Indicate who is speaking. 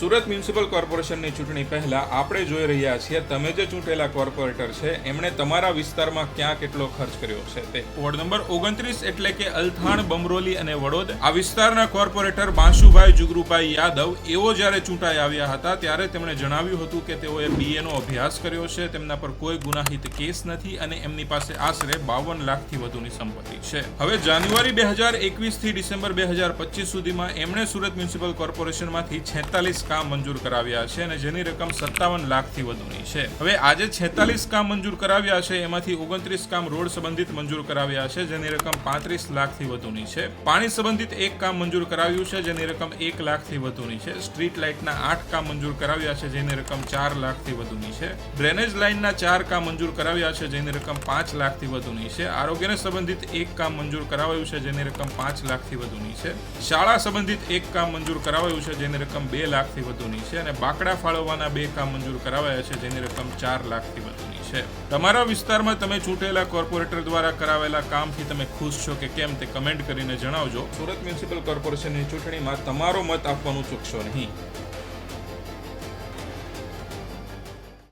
Speaker 1: Surat municipal કોર્પોરેશનની ચૂંટણી પહેલા આપણે જોઈ રહ્યા છીએ તમે જે ચૂંટેલા કોર્પોરેટર છે એમણે તમારા વિસ્તારમાં ક્યાં કેટલો ખર્ચ કર્યો છે તે. વોર્ડ નંબર 29 એટલે કે અલથાણ, બમરોલી અને વડોદ આ વિસ્તારના કોર્પોરેટર બાંશુભાઈ જુગરુભાઈ યાદવ એવો જ્યારે ચૂંટાઈ આવ્યા હતા ત્યારે તેમણે જણાવ્યું હતું કે તેઓએ BA નો અભ્યાસ કર્યો છે, તેમના પર કોઈ ગુનાહિત કેસ નથી અને એમની પાસે આશરે 52 લાખથી વધુની સંપત્તિ છે. હવે જાન્યુઆરી 2021 થી ડિસેમ્બર 2025 સુધીમાં એમણે સુરત મ્યુનિસિપલ કોર્પોરેશનમાંથી 46 કામ મંજૂર કરાવ્યા છે અને જેની રકમ 57 લાખથી વધુની છે. હવે આજે 46 કામ મંજૂર કરાવ્યા છે એમાંથી 29 કામ રોડ સંબંધિત મંજૂર કરાવ્યા છે જેની રકમ 35 લાખથી વધુની છે. પાણી સંબંધિત એક કામ મંજૂર કરાવ્યું છે જેની રકમ 1 લાખથી વધુની છે. સ્ટ્રીટ લાઇટના 8 કામ મંજૂર કરાવ્યા છે જેની રકમ 4 લાખથી વધુની છે. ડ્રેનેજ લાઇનના 4 કામ મંજૂર કરાવ્યા છે જેની રકમ 5 લાખથી વધુની છે. આરોગ્યને સંબંધિત એક કામ મંજૂર કરાવાયું છે જેની રકમ 5 લાખથી વધુની છે. શાળા સંબંધિત એક કામ મંજૂર કરાવાયું છે જેની રકમ 2 લાખથી વધુની છે અને બાકડા ફાળવવાના 2 કામ મંજૂર કરાવાયા છે જેની રકમ 4 લાખથી વધુની છે. તમારા વિસ્તારમાં તમે ચૂંટેલા કોર્પોરેટર દ્વારા કરાવેલા કામથી તમે ખુશ છો કે કેમ તે કમેન્ટ કરીને જણાવજો. સુરત મ્યુનિસિપલ કોર્પોરેશનની ચૂંટણીમાં તમારો મત આપવાનું ચૂકશો નહીં.